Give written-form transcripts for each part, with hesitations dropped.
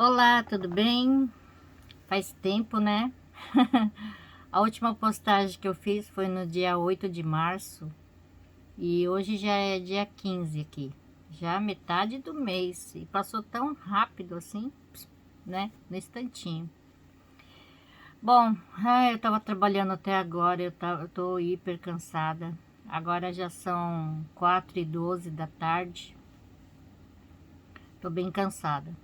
Olá, tudo bem? Faz tempo, né? A última postagem que eu fiz foi no dia 8 de março e hoje já é dia 15 aqui. Já metade do mês e passou tão rápido assim, né? No instantinho. Bom, eu tava trabalhando até agora, eu tô hiper cansada. Agora já são 4h12 da tarde. Tô bem cansada.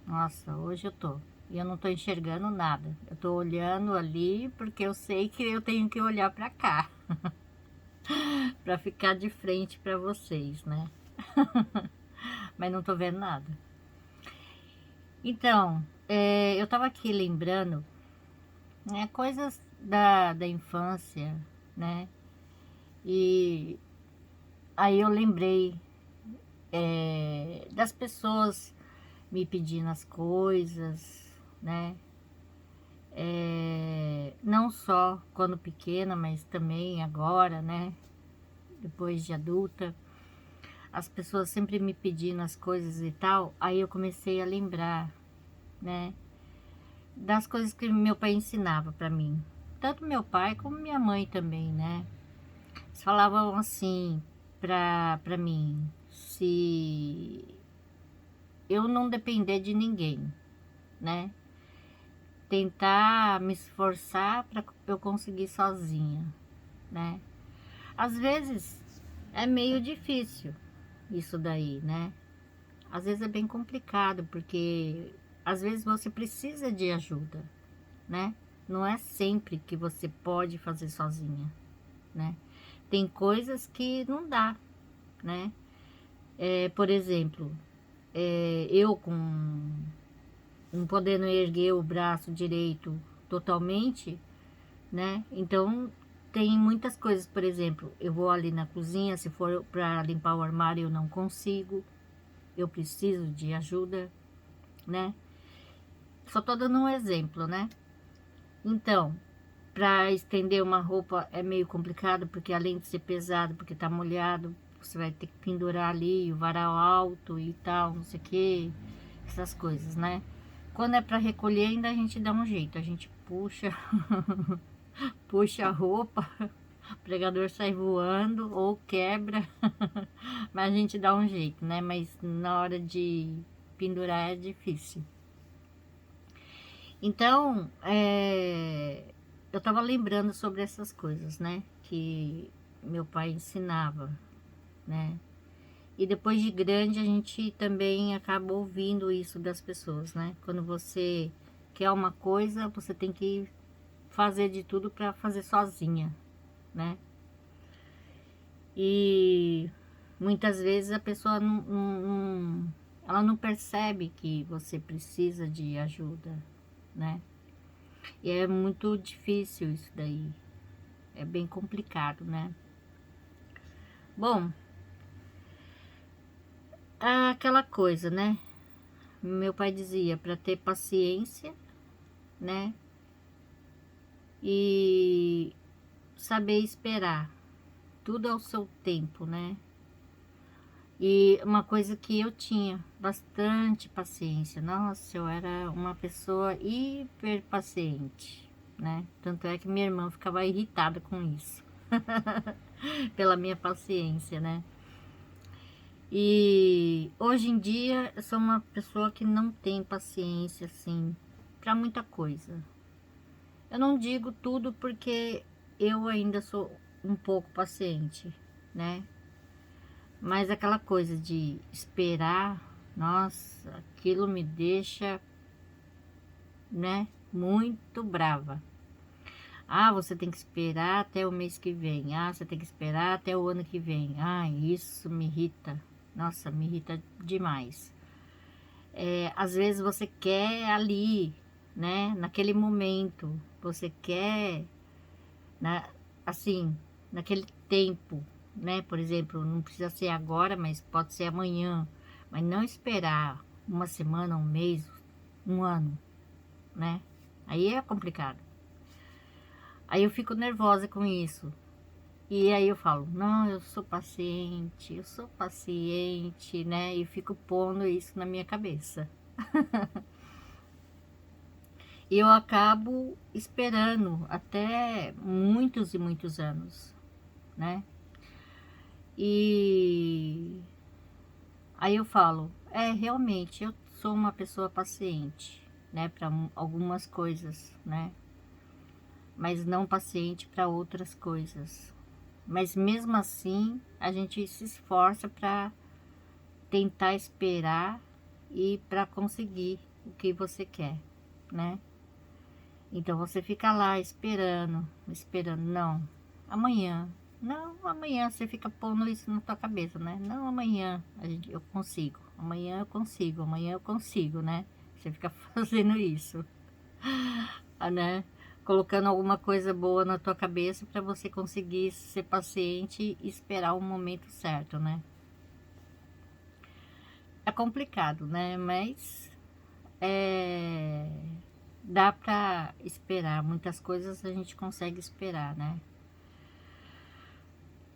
Nossa, hoje eu tô. E eu não tô enxergando nada. Eu tô olhando ali porque eu sei que eu tenho que olhar pra cá, pra ficar de frente pra vocês, né? Mas não tô vendo nada. Então, eu tava aqui lembrando, né, coisas da infância, né? E aí eu lembrei, das pessoas me pedindo as coisas, né? Não só quando pequena, mas também agora, né? Depois de adulta, as pessoas sempre me pedindo as coisas e tal. Aí eu comecei a lembrar, né? Das coisas que meu pai ensinava para mim. Tanto meu pai como minha mãe também, né? Eles falavam assim pra mim, se eu não depender de ninguém, né? Tentar me esforçar para eu conseguir sozinha, né? Às vezes é meio difícil isso daí, né? Às vezes é bem complicado, porque às vezes você precisa de ajuda, né? Não é sempre que você pode fazer sozinha, né? Tem coisas que não dá, né? Por exemplo, eu com não podendo erguer o braço direito totalmente, né? Então tem muitas coisas, por exemplo, eu vou ali na cozinha, se for para limpar o armário eu não consigo, eu preciso de ajuda, né? Só tô dando um exemplo, né? Então, para estender uma roupa é meio complicado, porque além de ser pesado, porque tá molhado, você vai ter que pendurar ali o varal alto e tal, não sei o que, essas coisas, né? Quando é para recolher, ainda a gente dá um jeito, a gente puxa, puxa a roupa, o pregador sai voando ou quebra, mas a gente dá um jeito, né? Mas na hora de pendurar é difícil. Então, eu tava lembrando sobre essas coisas, né? Que meu pai ensinava, né? E depois de grande a gente também acaba ouvindo isso das pessoas, né? Quando você quer uma coisa, você tem que fazer de tudo para fazer sozinha, né? E muitas vezes a pessoa ela não percebe que você precisa de ajuda, né? E é muito difícil isso daí. É bem complicado, né? Bom, é aquela coisa, né? Meu pai dizia para ter paciência, né? E saber esperar. Tudo ao seu tempo, né? E uma coisa que eu tinha bastante paciência. Nossa, eu era uma pessoa hiper paciente, né? Tanto é que minha irmã ficava irritada com isso, pela minha paciência, né? E hoje em dia eu sou uma pessoa que não tem paciência assim para muita coisa. Eu não digo tudo porque eu ainda sou um pouco paciente, né? Mas aquela coisa de esperar, nossa, aquilo me deixa, né, muito brava. Ah, você tem que esperar até o mês que vem. Ah, você tem que esperar até o ano que vem. Ah, isso me irrita. Nossa, me irrita demais. Às vezes você quer ali, né, naquele momento, você quer, né, assim, naquele tempo, né, por exemplo, não precisa ser agora, mas pode ser amanhã, mas não esperar uma semana, um mês, um ano, né, aí é complicado. Aí eu fico nervosa com isso, e aí eu falo, não, eu sou paciente, né, e fico pondo isso na minha cabeça. eu acabo esperando até muitos e muitos anos, né? E aí eu falo, realmente, eu sou uma pessoa paciente, né, para algumas coisas, né? Mas não paciente para outras coisas. Mas mesmo assim, a gente se esforça para tentar esperar e para conseguir o que você quer, né? Então você fica lá esperando, esperando, não, amanhã, não, amanhã você fica pondo isso na tua cabeça, né? Não, amanhã eu consigo, amanhã eu consigo, amanhã eu consigo, né? Você fica fazendo isso, né? Colocando alguma coisa boa na tua cabeça para você conseguir ser paciente e esperar o momento certo, né? É complicado, né? Mas dá para esperar. Muitas coisas a gente consegue esperar, né?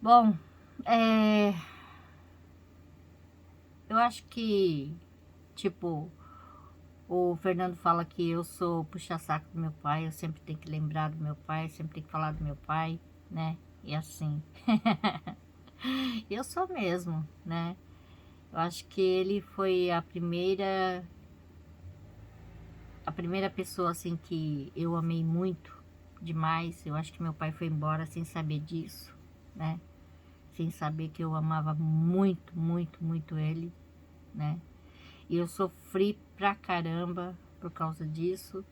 Bom, eu acho que, tipo, o Fernando fala que eu sou puxa-saco do meu pai, eu sempre tenho que lembrar do meu pai, sempre tenho que falar do meu pai, né? E assim. Eu sou mesmo, né? Eu acho que ele foi a primeira pessoa assim que eu amei muito demais. Eu acho que meu pai foi embora sem saber disso, né? Sem saber que eu amava muito, muito, muito ele, né? E eu sofri pra caramba por causa disso.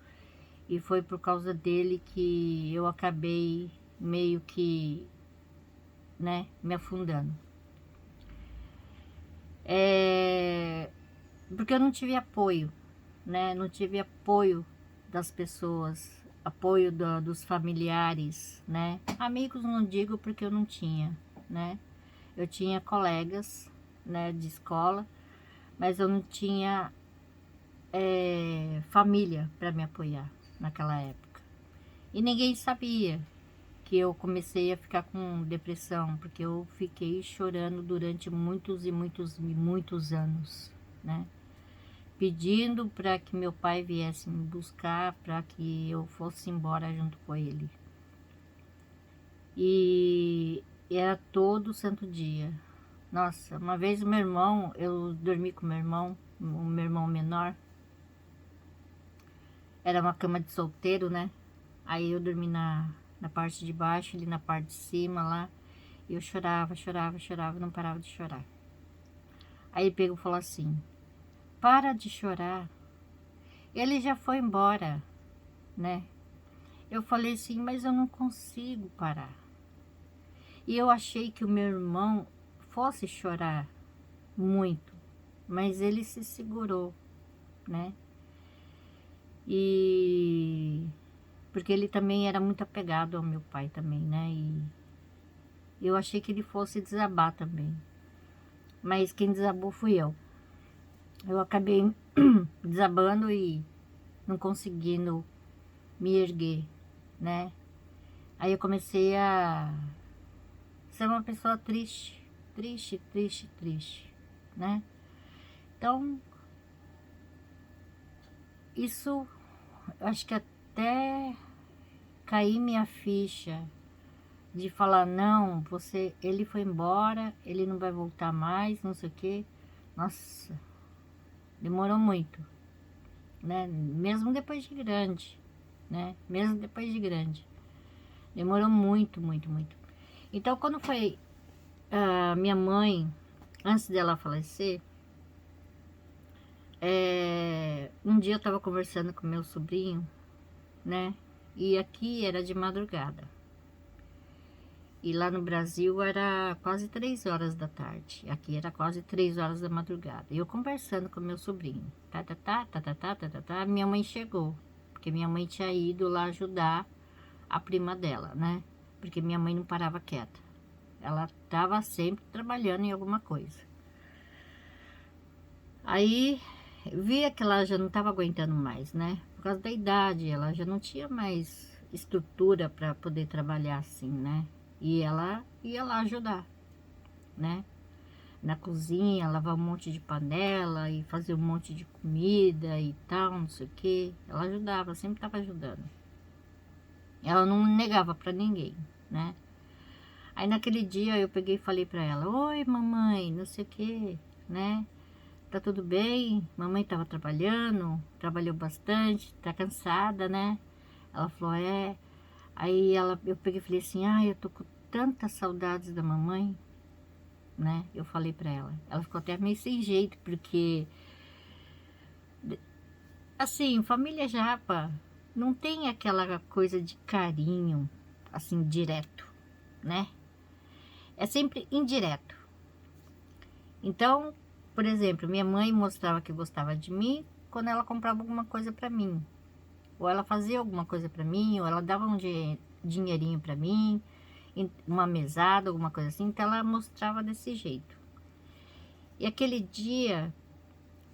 E foi por causa dele que eu acabei meio que, né, me afundando. Porque eu não tive apoio, né? Não tive apoio das pessoas, apoio dos familiares, né? Amigos não digo porque eu não tinha, né? Eu tinha colegas, né, de escola, mas eu não tinha família para me apoiar naquela época. E ninguém sabia que eu comecei a ficar com depressão, porque eu fiquei chorando durante muitos e muitos e muitos anos, né? Pedindo para que meu pai viesse me buscar, para que eu fosse embora junto com ele. E era todo santo dia. Nossa, uma vez eu dormi com o meu irmão menor. Era uma cama de solteiro, né? Aí eu dormi na parte de baixo, ele na parte de cima lá. E eu chorava, chorava, chorava, não parava de chorar. Aí ele pegou e falou assim: para de chorar. Ele já foi embora, né? Eu falei assim, mas eu não consigo parar. E eu achei que o meu irmão fosse chorar muito, mas ele se segurou, né? E porque ele também era muito apegado ao meu pai também, né? E eu achei que ele fosse desabar também. Mas quem desabou fui eu. Eu acabei desabando e não conseguindo me erguer, né? Aí eu comecei a ser uma pessoa triste, triste, triste, triste, né? Então, isso, acho que até cair minha ficha de falar, não, ele foi embora, ele não vai voltar mais, não sei o quê. Nossa, demorou muito, né? Mesmo depois de grande, né? Mesmo depois de grande. Demorou muito, muito, muito. Então, quando foi a minha mãe, antes dela falecer, um dia eu estava conversando com meu sobrinho, né? E aqui era de madrugada. E lá no Brasil era quase 3 horas da tarde. Aqui era quase 3 horas da madrugada. E eu conversando com meu sobrinho. Tá, tá, tá, tá, tá, tá, tá, tá, tá. Minha mãe chegou. Porque minha mãe tinha ido lá ajudar a prima dela, né? Porque minha mãe não parava quieta. Ela estava sempre trabalhando em alguma coisa. Aí via que ela já não estava aguentando mais, né? Por causa da idade, ela já não tinha mais estrutura para poder trabalhar assim, né? E ela ia lá ajudar, né? na cozinha, lavar um monte de panela e fazer um monte de comida e tal, não sei o que. Ela ajudava, sempre estava ajudando. Ela não negava para ninguém, né? Aí naquele dia eu peguei e falei para ela: oi, mamãe, não sei o que, né? Tá tudo bem? Mamãe tava trabalhando, trabalhou bastante, tá cansada, né? Ela falou: é. Aí eu peguei e falei assim: ah, eu tô com tantas saudades da mamãe, né? Eu falei para ela. Ela ficou até meio sem jeito, porque assim, família japa não tem aquela coisa de carinho, assim, direto, né? É sempre indireto. Então, por exemplo, minha mãe mostrava que gostava de mim quando ela comprava alguma coisa para mim. Ou ela fazia alguma coisa para mim, ou ela dava um dinheirinho para mim, uma mesada, alguma coisa assim. Então, ela mostrava desse jeito. E aquele dia,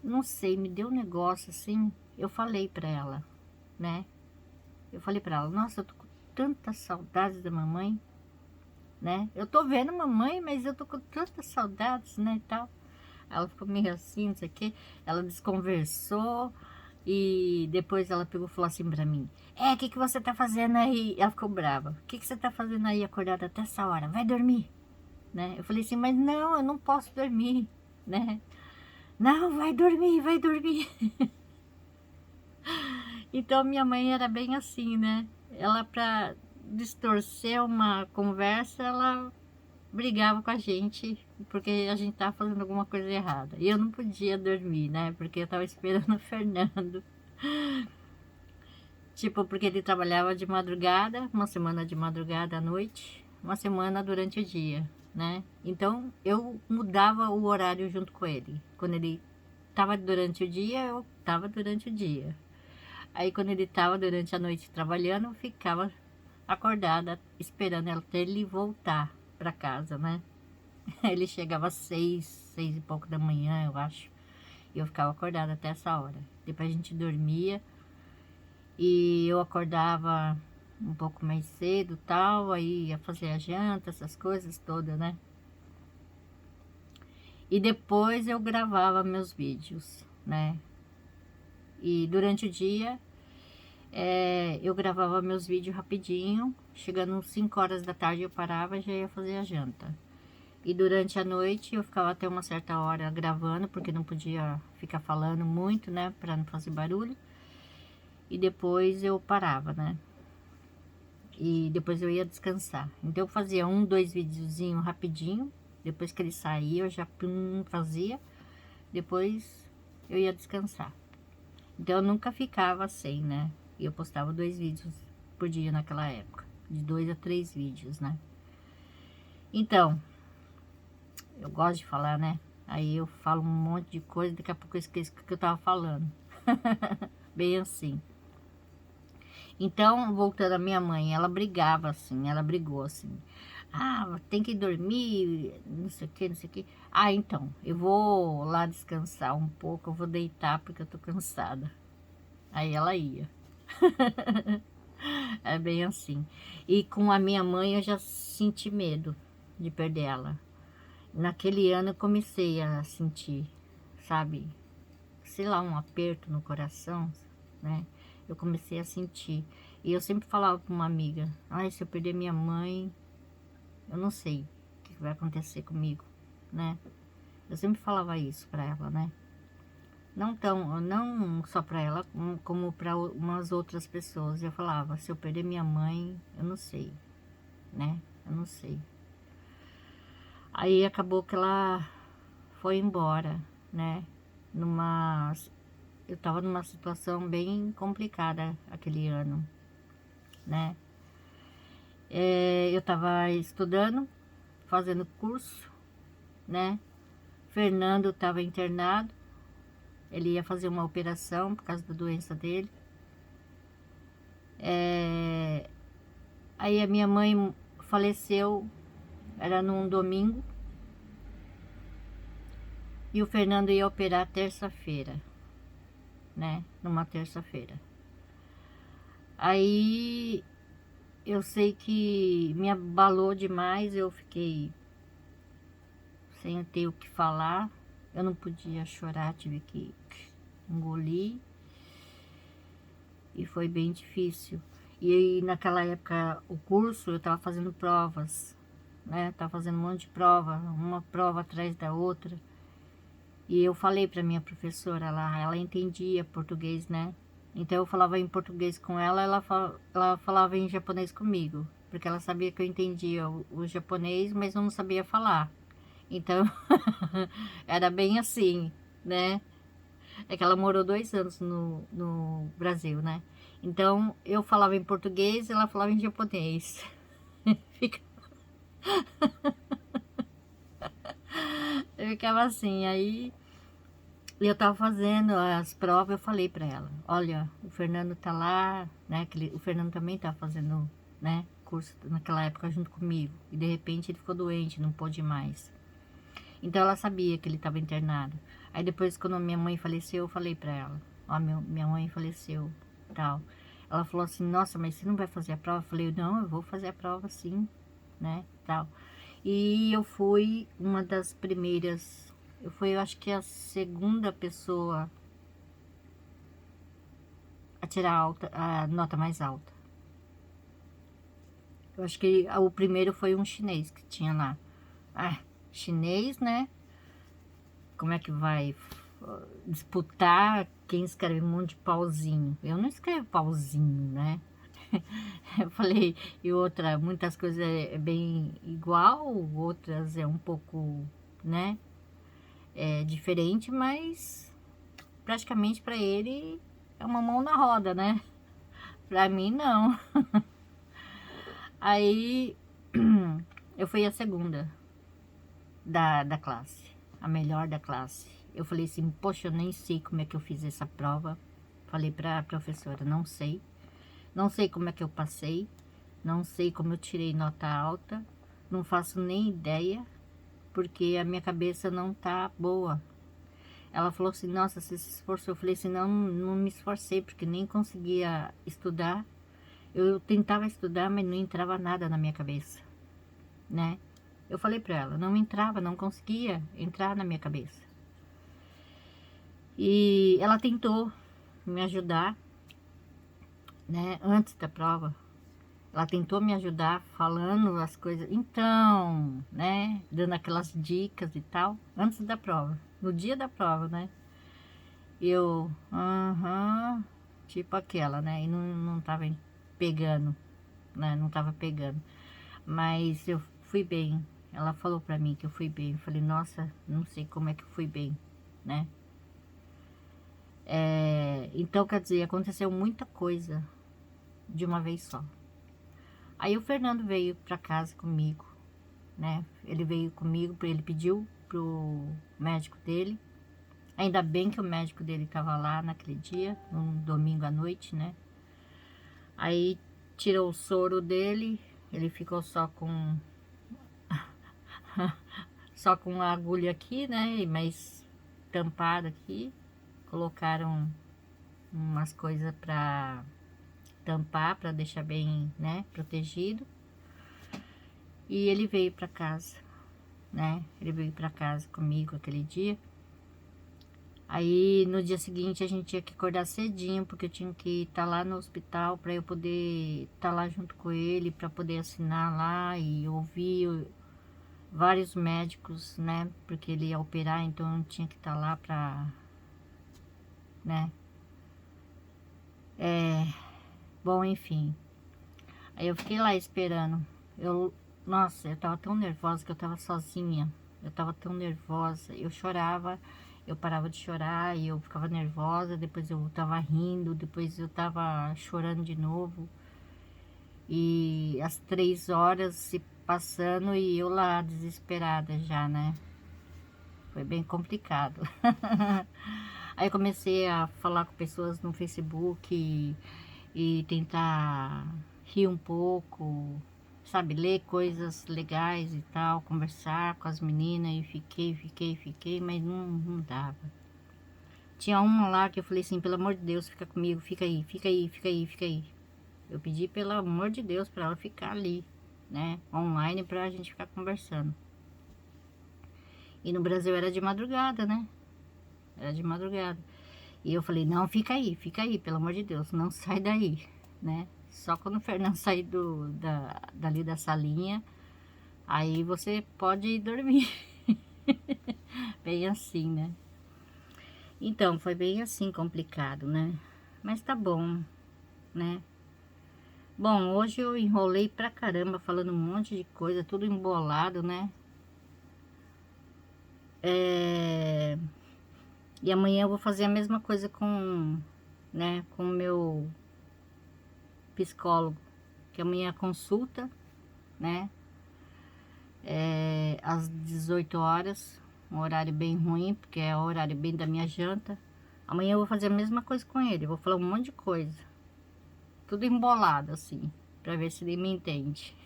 não sei, me deu um negócio assim. Eu falei para ela, né? Eu falei para ela: nossa, eu tô com tantas saudades da mamãe, né? Eu tô vendo mamãe, mas eu tô com tantas saudades, né, e tal. Ela ficou meio assim, não sei o quê. Ela desconversou e depois ela pegou e falou assim pra mim: o que você tá fazendo aí? Ela ficou brava. O que você tá fazendo aí acordada até essa hora? Vai dormir, né? Eu falei assim: mas não, eu não posso dormir, né? Não, vai dormir, vai dormir. Então minha mãe era bem assim, né? Ela, pra distorcer uma conversa, ela brigava com a gente porque a gente tava fazendo alguma coisa errada. E eu não podia dormir, né? Porque eu tava esperando o Fernando. Tipo, porque ele trabalhava de madrugada, uma semana de madrugada à noite, uma semana durante o dia, né? Então eu mudava o horário junto com ele. Quando ele tava durante o dia, eu tava durante o dia. Aí quando ele tava durante a noite trabalhando, eu ficava acordada esperando até ele voltar para casa, né? Ele chegava às 6 e pouco da manhã, eu acho. E eu ficava acordada até essa hora. Depois a gente dormia e eu acordava um pouco mais cedo, tal, aí ia fazer a janta, essas coisas todas, né? E depois eu gravava meus vídeos, né? E durante o dia eu gravava meus vídeos rapidinho. Chegando às 5 horas da tarde eu parava e já ia fazer a janta. E durante a noite eu ficava até uma certa hora gravando, porque não podia ficar falando muito, né, para não fazer barulho. E depois eu parava, né? E depois eu ia descansar. Então eu fazia dois videozinhos rapidinho. Depois que ele saía, eu já fazia. Depois eu ia descansar. Então eu nunca ficava sem, né? E eu postava 2 vídeos por dia naquela época. De 2 a 3 vídeos, né? Então, eu gosto de falar, né? Aí eu falo um monte de coisa, daqui a pouco eu esqueço o que eu tava falando. Bem assim. Então, voltando à minha mãe, ela brigava assim, ela brigou assim. Ah, tem que dormir, não sei o que, não sei o que. Ah, então, eu vou lá descansar um pouco, eu vou deitar porque eu tô cansada. Aí ela ia. É bem assim. E com a minha mãe eu já senti medo de perder ela. Naquele ano eu comecei a sentir, sabe, sei lá, um aperto no coração, né? Eu comecei a sentir. E eu sempre falava para uma amiga: ai, se eu perder minha mãe, eu não sei o que vai acontecer comigo, né? Eu sempre falava isso para ela, né? Não só para ela, como para umas outras pessoas. Eu falava: se eu perder minha mãe, eu não sei, né? Eu não sei. Aí acabou que ela foi embora, né? Eu tava numa situação bem complicada aquele ano, né? Eu tava estudando, fazendo curso, né? Fernando tava internado, ele ia fazer uma operação por causa da doença dele. Aí a minha mãe faleceu, era num domingo, e o Fernando ia operar terça-feira, né? Numa terça-feira. Aí eu sei que me abalou demais, eu fiquei, sem ter o que falar. Eu não podia chorar, tive que engolir. E foi bem difícil. E aí, naquela época, o curso, eu tava fazendo provas, né? Tava fazendo um monte de prova, uma prova atrás da outra. E eu falei para minha professora lá, ela entendia português, né? Então eu falava em português com ela, ela falava em japonês comigo, porque ela sabia que eu entendia o japonês, mas eu não sabia falar. Então era bem assim, né? É que ela morou 2 anos no Brasil, né? Então eu falava em português e ela falava em japonês. Fica- Eu ficava assim, aí eu tava fazendo as provas, eu falei pra ela, olha, o Fernando tá lá, né? O Fernando também tá fazendo, né, curso naquela época junto comigo. E de repente ele ficou doente, não pôde mais. Então ela sabia que ele estava internado. Aí depois, quando minha mãe faleceu, eu falei pra ela, ó, minha mãe faleceu, tal. Ela falou assim, nossa, mas você não vai fazer a prova? Eu falei, não, eu vou fazer a prova sim, né, tal. E eu fui uma das primeiras, eu fui, eu acho que a segunda pessoa a tirar a nota mais alta. Eu acho que o primeiro foi um chinês que tinha lá. Ah, chinês, né? Como é que vai disputar quem escreve um monte de pauzinho? Eu não escrevo pauzinho, né? Eu falei, e outra, muitas coisas é bem igual, outras é um pouco, né? É diferente, mas praticamente para ele é uma mão na roda, né? Para mim, não. Aí eu fui a segunda da classe, a melhor da classe. Eu falei assim, poxa, eu nem sei como é que eu fiz essa prova. Falei para a professora, não sei. Não sei como é que eu passei. Não sei como eu tirei nota alta. Não faço nem ideia, porque a minha cabeça não tá boa. Ela falou assim, nossa, você se esforçou. Eu falei assim, não, não me esforcei, porque nem conseguia estudar. Eu tentava estudar, mas não entrava nada na minha cabeça, né? Eu falei pra ela, não entrava, não conseguia entrar na minha cabeça. E ela tentou me ajudar, né, antes da prova. Ela tentou me ajudar falando as coisas, então, né, dando aquelas dicas e tal, antes da prova, no dia da prova, né. Eu, tipo aquela, né, e não tava pegando, né, não tava pegando. Mas eu fui bem. Ela falou pra mim que eu fui bem. Eu falei, nossa, não sei como é que eu fui bem, né? Então, quer dizer, aconteceu muita coisa de uma vez só. Aí o Fernando veio pra casa comigo, né? Ele veio comigo, ele pediu pro médico dele. Ainda bem que o médico dele tava lá naquele dia, num domingo à noite, né? Aí tirou o soro dele, ele ficou só com a agulha aqui, né? Mas tampada aqui. Colocaram umas coisas para tampar, para deixar bem, né, protegido. E ele veio para casa, né? Ele veio para casa comigo aquele dia. Aí no dia seguinte a gente tinha que acordar cedinho, porque eu tinha que estar lá no hospital para eu poder estar lá junto com ele, para poder assinar lá e ouvir vários médicos, né? Porque ele ia operar, então eu tinha que estar lá para, né? Bom, enfim. Aí eu fiquei lá esperando. Nossa, eu tava tão nervosa que eu tava sozinha. Eu tava tão nervosa. Eu chorava, eu parava de chorar e eu ficava nervosa. Depois eu tava rindo, depois eu tava chorando de novo. E as 3 horas se passando e eu lá desesperada já, né? Foi bem complicado. Aí eu comecei a falar com pessoas no Facebook e tentar rir um pouco, sabe, ler coisas legais e tal, conversar com as meninas e fiquei, mas não dava. Tinha uma lá que eu falei assim, pelo amor de Deus, fica comigo, fica aí, fica aí, fica aí, fica aí. Eu pedi pelo amor de Deus para ela ficar ali, né, online, pra gente ficar conversando. E no Brasil era de madrugada, né? Era de madrugada. E eu falei, não, fica aí, pelo amor de Deus, não sai daí, né? Só quando o Fernando sair dali da salinha, aí você pode ir dormir. Bem assim, né? Então, foi bem assim complicado, né? Mas tá bom, né? Bom, hoje eu enrolei pra caramba, falando um monte de coisa, tudo embolado, né? E amanhã eu vou fazer a mesma coisa né, com o meu psicólogo, que amanhã é consulta, né? Às 18 horas, um horário bem ruim, porque é o horário bem da minha janta. Amanhã eu vou fazer a mesma coisa com ele, vou falar um monte de coisa, tudo embolado assim, pra ver se ele me entende.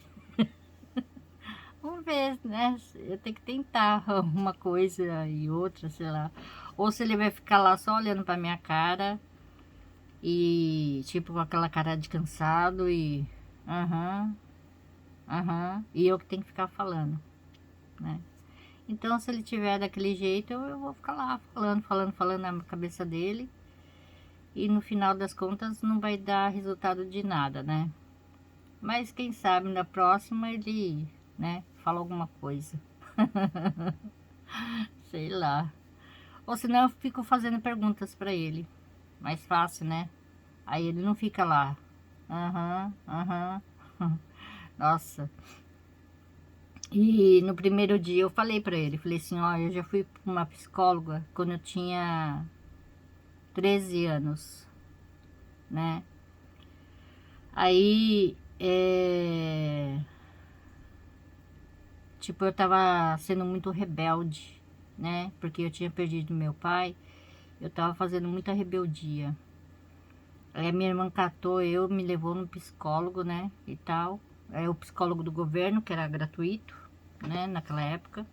Vamos ver, né? Eu tenho que tentar uma coisa e outra, sei lá. Ou se ele vai ficar lá só olhando pra minha cara e tipo com aquela cara de cansado e aham, aham, e eu que tenho que ficar falando, né? Então, se ele tiver daquele jeito, eu vou ficar lá falando na cabeça dele. E no final das contas não vai dar resultado de nada, né? Mas quem sabe na próxima ele, né, fala alguma coisa. Sei lá. Ou senão eu fico fazendo perguntas pra ele. Mais fácil, né? Aí ele não fica lá. Aham, aham. Nossa. E no primeiro dia eu falei pra ele, falei assim, ó, eu já fui pra uma psicóloga quando eu tinha 13 anos, né? Aí, tipo, eu tava sendo muito rebelde, né? Porque eu tinha perdido meu pai, eu tava fazendo muita rebeldia. Aí a minha irmã catou eu, me levou no psicólogo, né? E tal. É o psicólogo do governo, que era gratuito, né? Naquela época.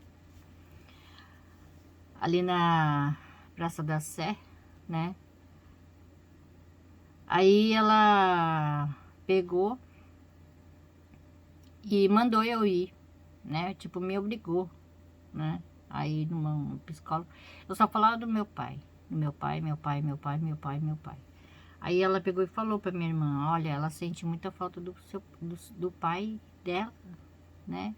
Ali na Praça da Sé, né? Aí ela pegou e mandou eu ir, né? Tipo, me obrigou, né? Aí numa psicóloga. Eu só falava do meu pai. Do meu pai, meu pai, meu pai, meu pai, meu pai. Aí ela pegou e falou pra minha irmã, olha, ela sente muita falta do pai dela, né?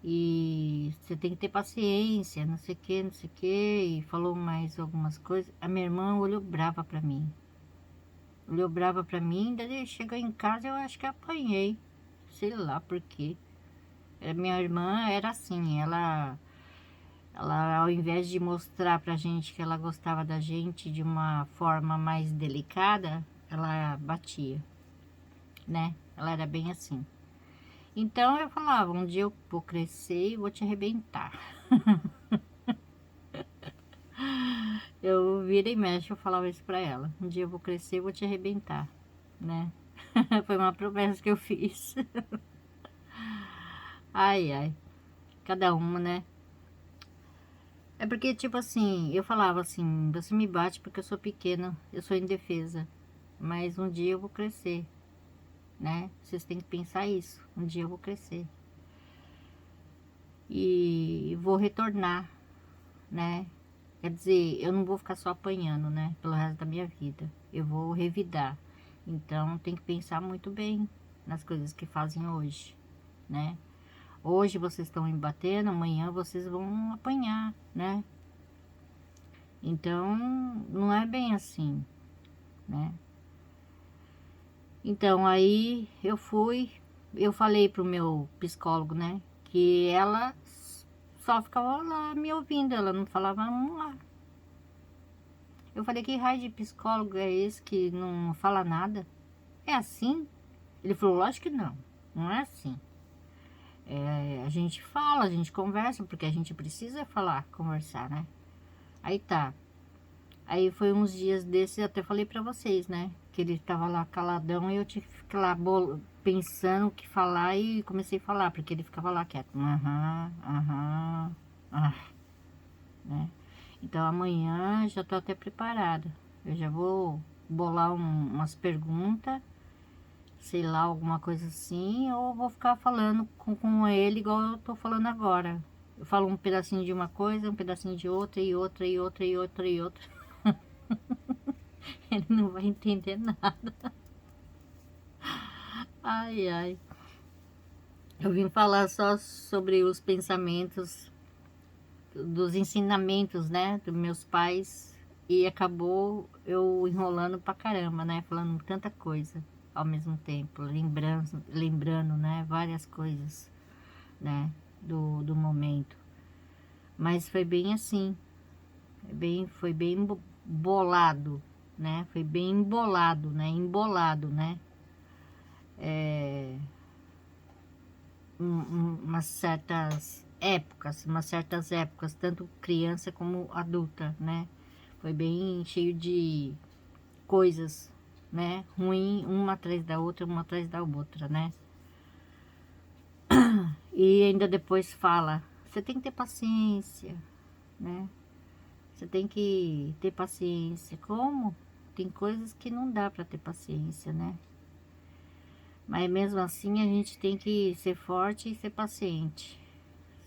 E você tem que ter paciência, não sei o que, não sei o que. E falou mais algumas coisas. A minha irmã olhou brava pra mim. Olhou brava pra mim, daí chegou em casa eu acho que apanhei. Sei lá por quê. Minha irmã era assim, ela ao invés de mostrar pra gente que ela gostava da gente de uma forma mais delicada, ela batia, né? Ela era bem assim. Então eu falava, um dia eu vou crescer e vou te arrebentar. Eu vira e mexe, eu falava isso pra ela. Um dia eu vou crescer e vou te arrebentar, né? Foi uma promessa que eu fiz. Ai, ai. Cada uma, né? É porque, tipo assim, eu falava assim, você me bate porque eu sou pequena, eu sou indefesa. Mas um dia eu vou crescer, né? Vocês têm que pensar isso. Um dia eu vou crescer. E vou retornar, né? Quer dizer, eu não vou ficar só apanhando, né? Pelo resto da minha vida. Eu vou revidar. Então, tem que pensar muito bem nas coisas que fazem hoje, né? Hoje vocês estão me batendo, amanhã vocês vão apanhar, né? Então, não é bem assim, né? Então, aí eu falei pro meu psicólogo, né? Que ela só ficava lá me ouvindo, ela não falava um lá. Eu falei, que raio de psicólogo é esse que não fala nada? É assim? Ele falou, lógico que não, não é assim. A gente fala, a gente conversa, porque a gente precisa falar, conversar, né? Aí tá. Aí foi uns dias desses, eu até falei pra vocês, né? Que ele tava lá caladão e eu tive que ficar lá pensando o que falar e comecei a falar, porque ele ficava lá quieto. Aham, aham, né? Então amanhã já tô até preparada. Eu já vou bolar umas perguntas, sei lá, alguma coisa assim, ou vou ficar falando com ele igual eu tô falando agora, Eu falo um pedacinho de uma coisa, um pedacinho de outra, e outra, e outra, e outra, e outra. Ele não vai entender nada. Ai, ai. Eu vim falar só sobre os pensamentos, dos ensinamentos, né, dos meus pais. E acabou eu enrolando pra caramba, né, falando tanta coisa ao mesmo tempo. Lembrando, né, várias coisas, né, do momento. Mas foi bem assim. Foi bem bolado, né? Foi bem embolado, né? Embolado, né? Umas certas épocas, tanto criança como adulta, né? Foi bem cheio de coisas, né? Ruim, uma atrás da outra, uma atrás da outra, né? E ainda depois fala, você tem que ter paciência, né? Você tem que ter paciência. Como? Tem coisas que não dá para ter paciência, né? Mas mesmo assim a gente tem que ser forte e ser paciente.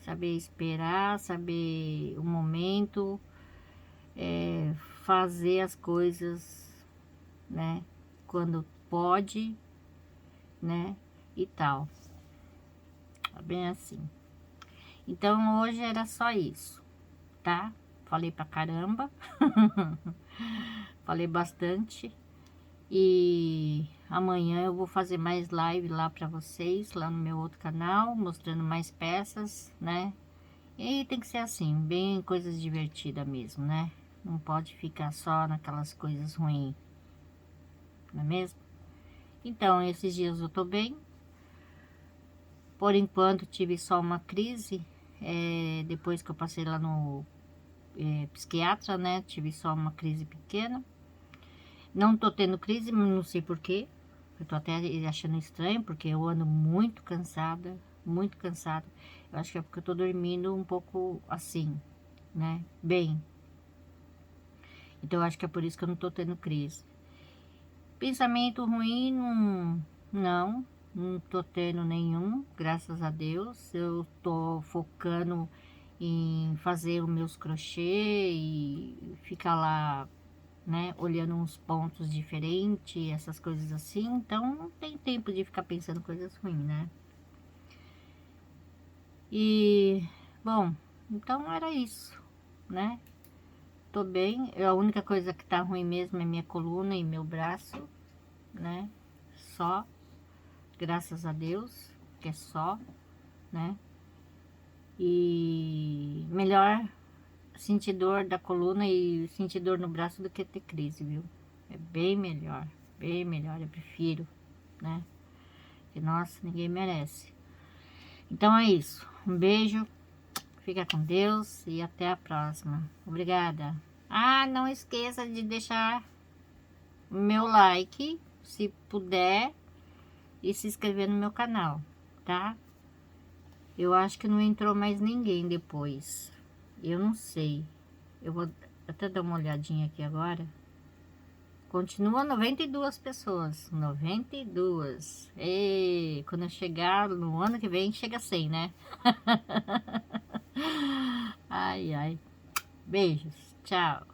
Saber esperar, saber o momento, fazer as coisas, né? Quando pode, né? E tal. É bem assim. Então hoje era só isso, tá? Falei pra caramba. Falei bastante. E amanhã eu vou fazer mais live lá pra vocês, lá no meu outro canal, mostrando mais peças, né? E tem que ser assim, bem coisas divertidas mesmo, né? Não pode ficar só naquelas coisas ruins, não é mesmo? Então, esses dias eu tô bem. Por enquanto tive só uma crise, depois que eu passei lá no psiquiatra, né? Tive só uma crise pequena. Não tô tendo crise, não sei porquê. Eu tô até achando estranho, porque eu ando muito cansada, muito cansada. Eu acho que é porque eu tô dormindo um pouco assim, né? Bem. Então eu acho que é por isso que eu não tô tendo crise. Pensamento ruim, não tô tendo nenhum, graças a Deus. Eu tô focando em fazer os meus crochê e ficar lá, né, olhando uns pontos diferentes, essas coisas assim. Então não tem tempo de ficar pensando coisas ruins, né? E bom, então era isso, né? Tô bem. A única coisa que tá ruim mesmo é minha coluna e meu braço, né? Só, graças a Deus, que é só, né? E melhor sentir dor da coluna e sentir dor no braço do que ter crise, viu? É bem melhor, eu prefiro, né? Que, nossa, ninguém merece. Então é isso. Um beijo, fica com Deus e até a próxima. Obrigada. Ah, não esqueça de deixar o meu like, se puder, e se inscrever no meu canal, tá? Eu acho que não entrou mais ninguém depois. Eu não sei. Eu vou até dar uma olhadinha aqui agora. Continua 92 pessoas. 92. E quando eu chegar no ano que vem, chega a 100, né? Ai, ai. Beijos. Tchau.